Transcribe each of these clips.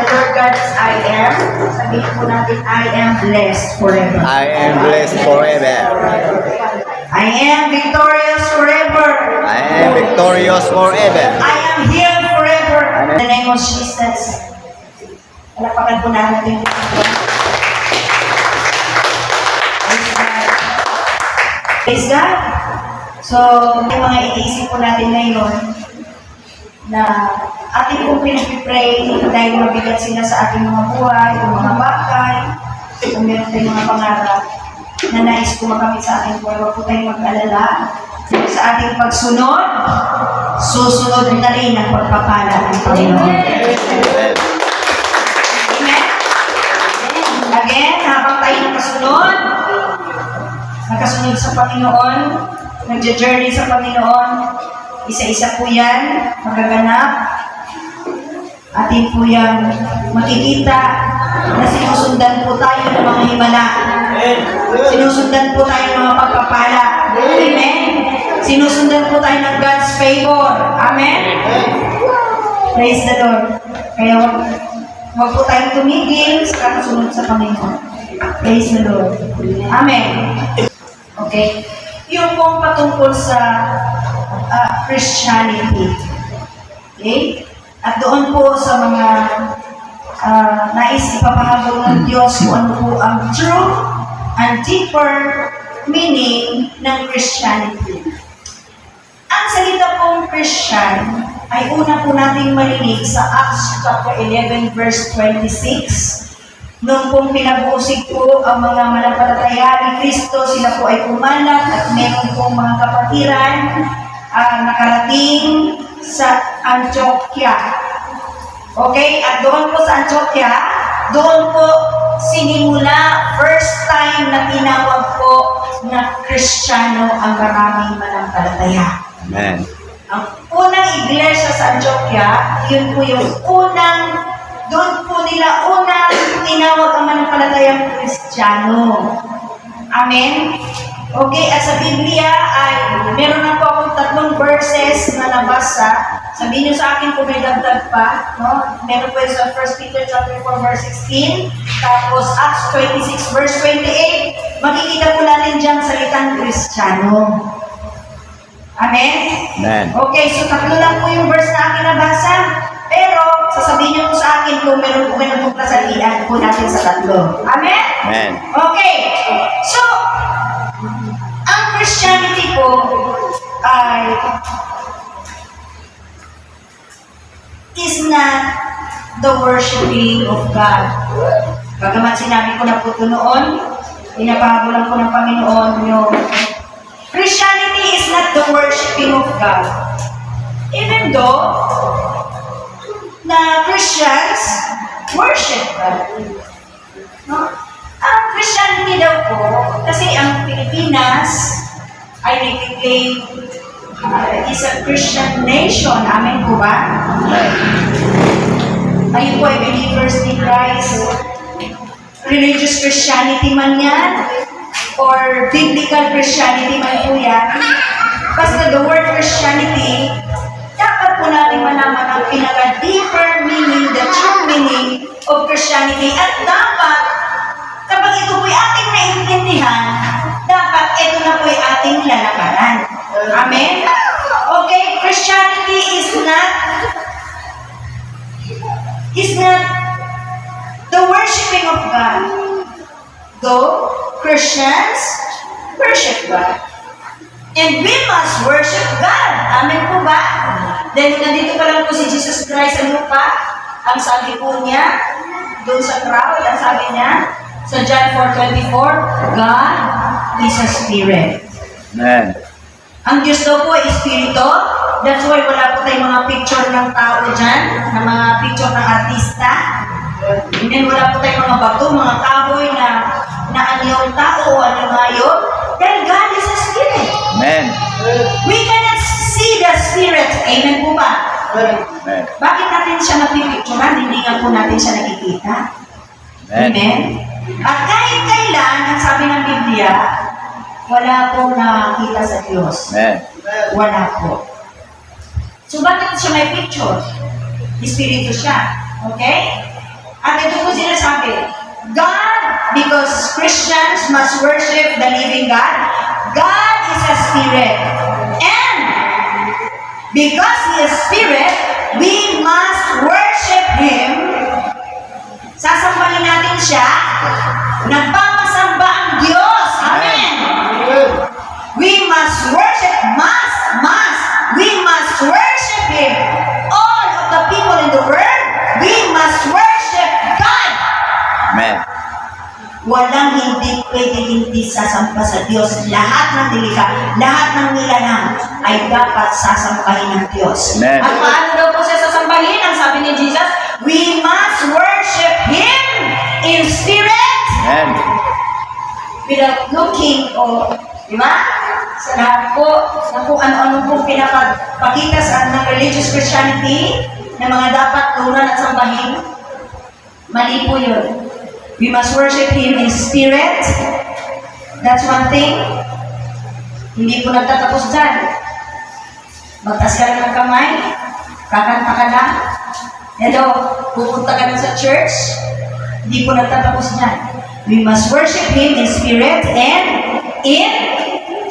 the Lord God is I am. Sabihin po natin, I am blessed forever. I am blessed forever. I am victorious forever. I am victorious forever. I am healed forever. In the name of Jesus. Palapakan po natin. Praise God. So, may mga iniisip po natin ngayon na ating pong pinag-pray dahil mabigat sila sa ating mga buhay, yung mga bagay, kung meron tayong mga pangarap na nais ko makamit sa ating buhay. Huwag po tayong mag-alala. Sa ating pagsunod, susunod na rin ang pagpapala ng Panginoon. Amen? Again, habang tayo nakasunod sa Panginoon, nagja-journey sa Panginoon, isa-isa po yan, magaganap, atin po yan makikita na sinusundan po tayo ng mga himala. Sinusundan po tayo ng mga pagpapala. Amen? Sinusundan po tayo ng God's favor. Amen? Praise the Lord. Kaya huwag po tayong tumigil sa kasunod sa Panginoon. Praise the Lord. Amen. Okay? Yung pong patungkol sa Christianity. Okay? At doon po sa mga nais ipapahabol ng Diyos kung ano po ang true and deeper meaning ng Christianity. Ang salita pong Christian ay una po nating marinig sa Acts chapter 11 verse 26. Noong pong pinag-uusig po ang mga manampalataya ni Kristo, sila po ay pumalat at meron pong mga kapatiran nakarating sa Antioquia. Okay? At doon po sa Antioquia, doon po sinimula, first time na tinawag po na Kristiyano ang maraming manampalataya. Amen. Ang unang iglesia sa Antioquia, yun po yung doon po nila unang tinawag ang manampalatayang Kristiyano. Amen? Okay, at sa Biblia ay meron na po akong 3 verses na nabasa. Sabihin niyo sa akin kung may dagdag pa. No? Meron po sa 1 Peter chapter 4 verse 16, tapos Acts 26 verse 28. Makikita po natin dyan salitang Kristiyano. Amen? Amen. Okay, so 3 lang po yung verse na akin nabasa. Pero, sasabihin niyo po sa akin kung meron pong kasalian po natin sa 3. Amen? Amen. Okay. So, ang Christianity po ay is not the worshiping of God. Bagamat sinabi ko na po ito noon, pinapahabulan ko ng Panginoon yung Christianity is not the worshiping of God. Even though na Christians worship God. No? Ang Christianity daw po, kasi ang Pilipinas ay nag-claim is a Christian nation. Amen po ba? Ayun po ay believers in Christ. Religious Christianity man yan, or biblical Christianity man po yan. Basta the word Christianity, dapat po natin malaman ang pinaka-deeper meaning, the true meaning of Christianity. At dapat, kapag ito po'y ating naiintindihan, dapat ito na po'y ating lalakaran. Amen? Okay, Christianity is not the worshiping of God. Though Christians worship God. And we must worship God. Amen po ba? Dahil nandito pa lang po si Jesus Christ sa lupa, ang sabi po niya, doon sa crowd, ang sabi niya, sa John 4:24, God is a spirit. Amen. Ang Diyos daw po ay espiritu. That's why wala po tayong mga picture ng tao dyan, na mga picture ng artista. And then wala po tayong mga bato, mga kahoy na anyong tao o anyong hayop. Dahil God is a spirit. Amen. We cannot see the spirit. Amen po ba? Amen. Bakit natin siya mapipicturean? Hindi nga po natin siya nakikita. Amen. Amen? At kahit kailan, ang sabi ng Biblia, wala po nakakita sa Diyos. Amen. Wala po. So bakit siya may picture? Espiritu siya. Okay? At ito po sinasabi, God, because Christians must worship the living God, God is a spirit. And because He is spirit, we must worship Him. Sasambahin natin siya. Nagpamasamba ang Diyos. Amen. We must worship, we must worship Him. All of the people in the world, we must worship God. Amen. Walang hindi pwede hindi sasamba sa Diyos. Lahat ng dilika, lahat ng nilalang ay dapat sasambahin ng Diyos. Amen. At paano daw po siya sasambahin? Ang sabi ni Jesus, we must worship Him in spirit. Amen. Without looking o, di ba? Sa lahat po, na kung ano-ano pong pinapakita sa ng religious Christianity na mga dapat turuan at sambahin, mali po yun. We must worship Him in spirit. That's one thing. Hindi po nagtatapos dyan. Magtas ka lang ng kamay, kakanta ka lang. Hello, pupunta ka lang sa church, hindi po nagtatapos dyan. We must worship Him in spirit and in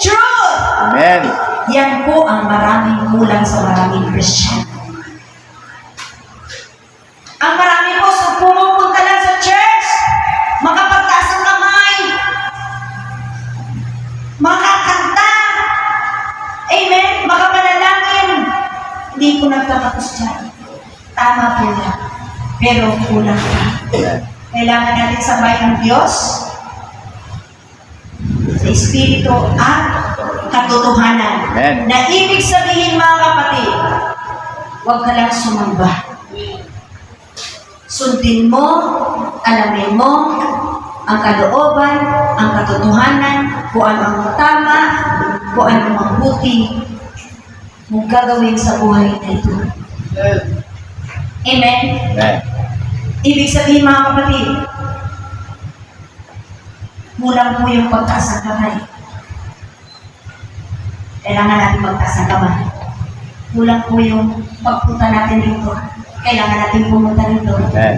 truth. Amen. Yan po ang maraming kulang sa maraming Christian. Ang marami po pumupunta lang sa church, makapagtaas ng kamay, makakanta, amen, makapanalangin. Hindi po nagtatapos dyan. Tama po yan. Pero kulang ka. Kailangan natin sabayan ng Diyos sa Espiritu at katotohanan. Amen. Na ibig sabihin, mga kapatid, huwag ka lang sumamba. Sundin mo, alamin mo, ang kalooban, ang katotohanan, kung ano ang tama, kung ano ang mabuti, mong gagawin sa buhay na ito. Amen? Amen. Ibig sabihin, mga kapatid, mulang po yung pagtaas ng kamay. Kailangan natin magtaas ng kamay. Kulang po yung pagpunta natin dito. Kailangan natin pumunta dito. Amen.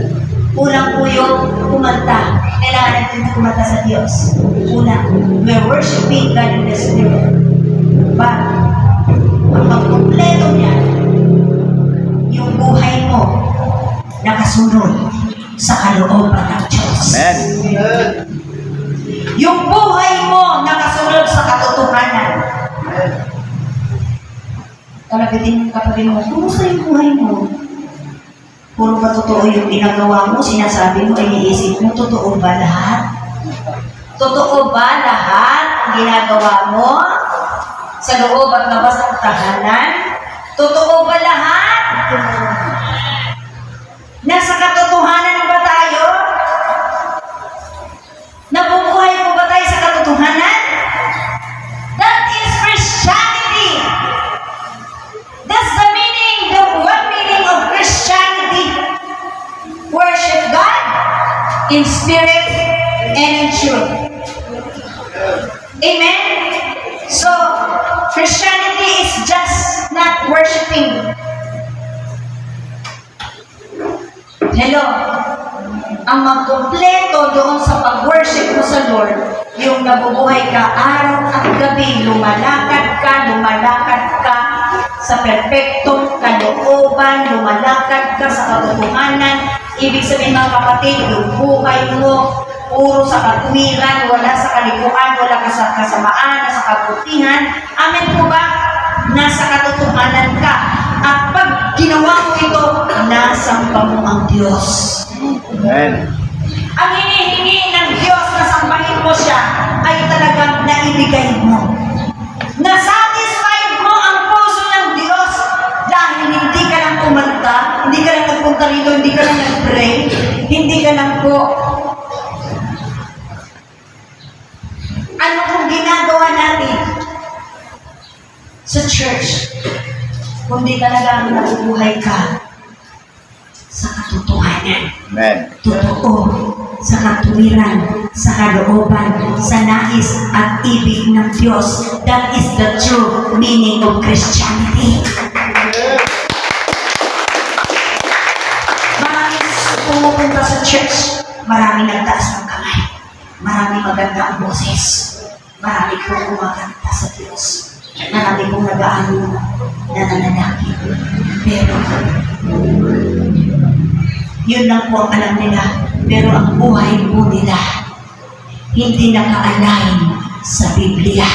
Kulang po yung kumanta. Kailangan natin kumanta sa Diyos. Kulang. We're worshiping God in the Spirit. But, ang pagkumpleto niya, yung buhay mo, nakasunod sa kalooban ng Diyos. Amen. Yung buhay mo, nakasunod sa katotohanan. Talabitin mo kapatid mo, kumusta yung buhay mo? Puro ba totoo yung ginagawa mo, sinasabi mo, iniisip mo, totoo ba lahat? Totoo ba lahat ang ginagawa mo sa loob at labas ng tahanan? Totoo ba lahat? Nasa katotohanan ba tayo? Nabubuhay mo ba tayo sa katotohanan? That is Christianity. That's the meaning, the one meaning of Christianity. Worship God in spirit and in truth. Amen? So, Christianity is just not worshiping. Hello? Ang magkumpleto doon sa pag-worship mo sa Lord, yung nabubuhay ka araw at gabi, lumalakad ka sa perpektong kalooban, lumalakad ka sa katotohanan. Ibig sabihin, mga kapatid, yung buhay mo, puro sa katwiran, wala sa kalikuan, wala ka sa kasamaan, sa kabutihan. Amen po ba? Nasa katotohanan ka. At pag ginawa mo ito, nasamba mo ang Diyos. Amen. Ang hinihingi ng Diyos na sambahin mo siya ay talagang naibigay mo. Na-satisfied mo ang puso ng Diyos dahil hindi ka lang kumanta, hindi ka lang nagpunta rito, hindi ka lang nag-pray, hindi ka lang po ano kung ginagawa natin sa church, kundi talagang nabubuhay ka sa katotohanan. Amen. Totoo, sa katuwiran, sa kalooban, sa nais at ibig ng Diyos. That is the true meaning of Christianity. Maraming pumupunta sa church, marami nagtaas ng kamay. Marami maganda ang boses. Marami pong kumakanta sa Diyos. Marami pong nag-aano na nananakit. Pero, yun lang po ang alam nila. Pero ang buhay po nila, hindi naka-align sa Biblia.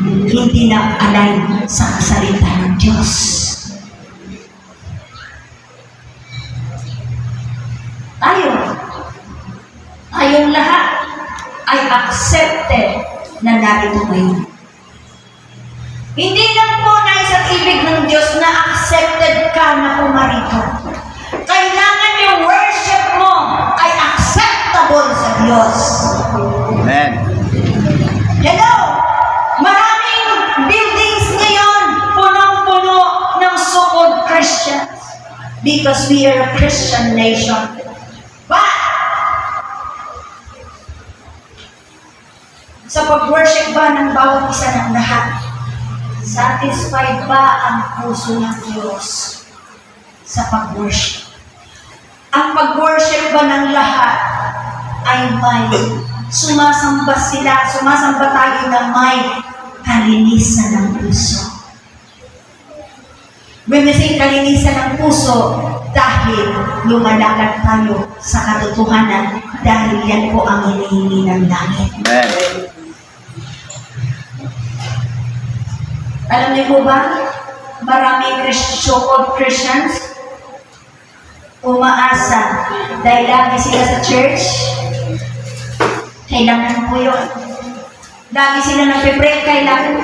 Hindi naka-align sa kasalita ng Diyos. Tayong lahat ay accepted na narito ngayon. Hindi lang po nais at ibig ng Diyos na accepted ka na pumarito. Kailangan yung worship mo ay acceptable sa Diyos. Amen. Hello! Maraming buildings ngayon punong-puno ng so-called Christians because we are a Christian nation. But, sa pag-worship ba ng bawat isa ng lahat, satisfied ba ang puso ng Diyos sa pag-worship? Ang pag-worship ba ng lahat ay may sumasamba tayo na may kalinisan ng puso. When we say kalinisan ng puso, dahil lumalakad tayo sa katotohanan, dahil yan po ang hinihingi ng langit. Amen. Alam niyo po ba, maraming so-called Christians umaasa dahil lagi sila sa church. Kailangan po yun. Lagi sila nagpe-pray, kailangan.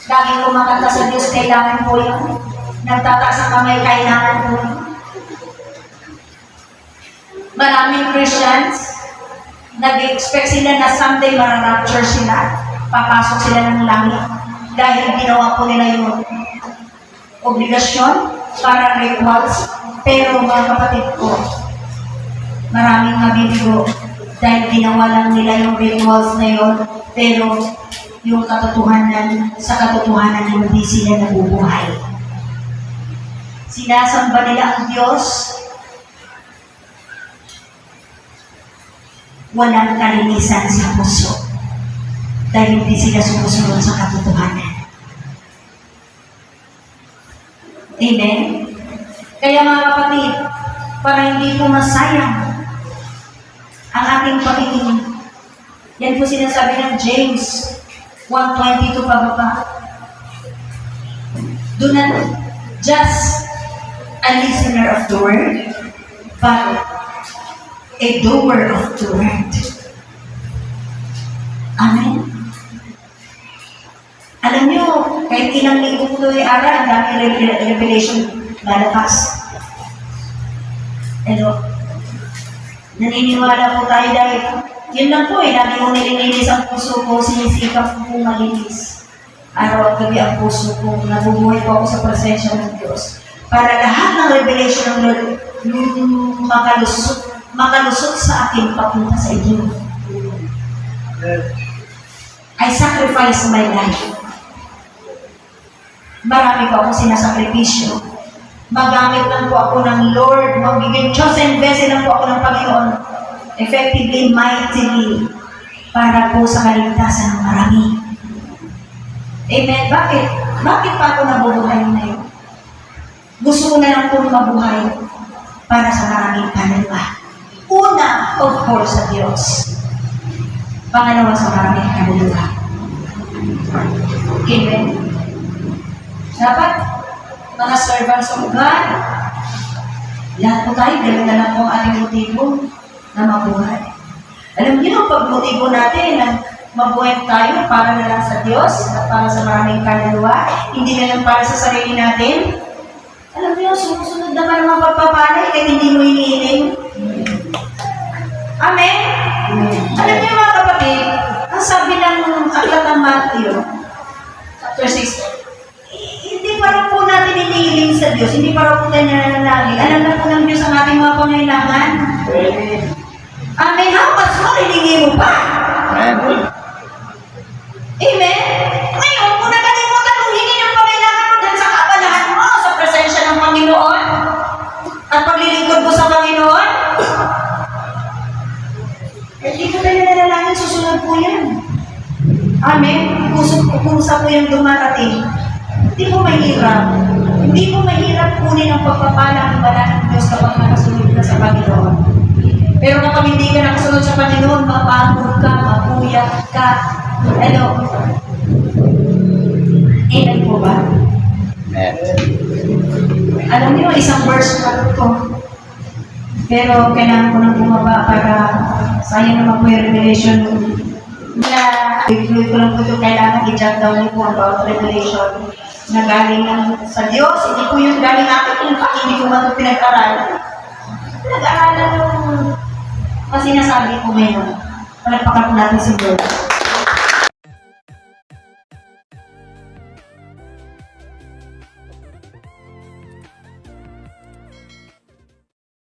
Laging kumakanta sa Diyos, kailangan po yun. Nagtataas ang kamay, kailangan po yun. Maraming Christians, nag-expect sila na someday mararapture sila, papasok sila ng langit. Dahil ginawa po nila yung obligasyon para rituals. Pero mga kapatid ko, maraming mabibigo dahil ginawa lang nila yung rituals na yun, pero yung katotohanan, sa katotohanan hindi sila nabubuhay. Sinasamba nila ang Diyos, walang kalinisan sa puso dahil hindi sila sumusunod sa katotohanan. Amen? Kaya mga kapatid, para hindi po masayang ang ating pakikinig, yan po sinasabi ng James 1:22 pababa. Do not just a listener of the word, but a doer of the word. Amen. Alam nyo, kahit ilang linggo po ito ay-aral, ang dami revelation lalabas. Hello? Naniniwala po tayo dahil yun lang po lagi kong nililinis ang puso ko, sinisikap ko pong malinis. Araw at gabi ang puso ko, nabubuhay po ako sa presensya ng Diyos. Para lahat ng revelation ng Lord, makalusot sa akin papunta sa inyo. I sacrifice my life. Marami po akong sinasakripisyo. Magamit lang po ako ng Lord, magbigay chosen vessel lang po ako ng Panginoon, effectively, mightily, para po sa kaligtasan ng marami. Amen? Bakit? Bakit pa ako nabubuhay na yun? Gusto ko na lang po mabuhay para sa maraming kaluluwa. Una, of course, sa Diyos. Pangalawa, sa maraming kaluluwa. Amen? Dapat, mga servants of God, lahat po tayo, gano'n na lang po ang ating motibo na mabuhay. Alam niyo, ang pagmotibo natin na mabuhay tayo para na lang sa Diyos at para sa maraming kaluluwa, hindi na lang para sa sarili natin. Alam niyo, sumusunod naman ang mga pagpapalay kahit hindi mo iniiling. Amen? Alam niyo mga kapatid, ang sabi ng aklat ng Matthew, chapter 6, hindi para po natin iniiling sa Diyos, hindi para po tayo nananalangin. Alam na po ng Diyos ang ating mga pangailangan. Amen. How much more hilingi mo pa? Amen. Amen? Ngayon, kung nakalimutan mong hingin yung pangailangan mo dyan sa kabalahan mo, sa presensya ng Panginoon, at paglilingkod mo sa Panginoon, kusa po yung dumarating, hindi po mahirap. Hindi po mahirap kunin ang pagpapala ng banal ng Diyos kapag nakasunod ka sa Panginoon. Pero kapag hindi ka nakasunod sa Panginoon, mapagod ka, mapuyat ka. Ano? Amen po ba? Amen. Alam niyo, isang verse pa ito. Pero kailangan ko nang bumaba para sayang naman po yung revelation na bigloy ko lang po ito. Kailangan i-jot down niyo po about revelation na galing lang sa Diyos. Hindi po yung galing natin kung hindi ko man ito pinag-aral. Pinag-aralan yung sinasabi ko ngayon. Palagpakan po natin si Lord.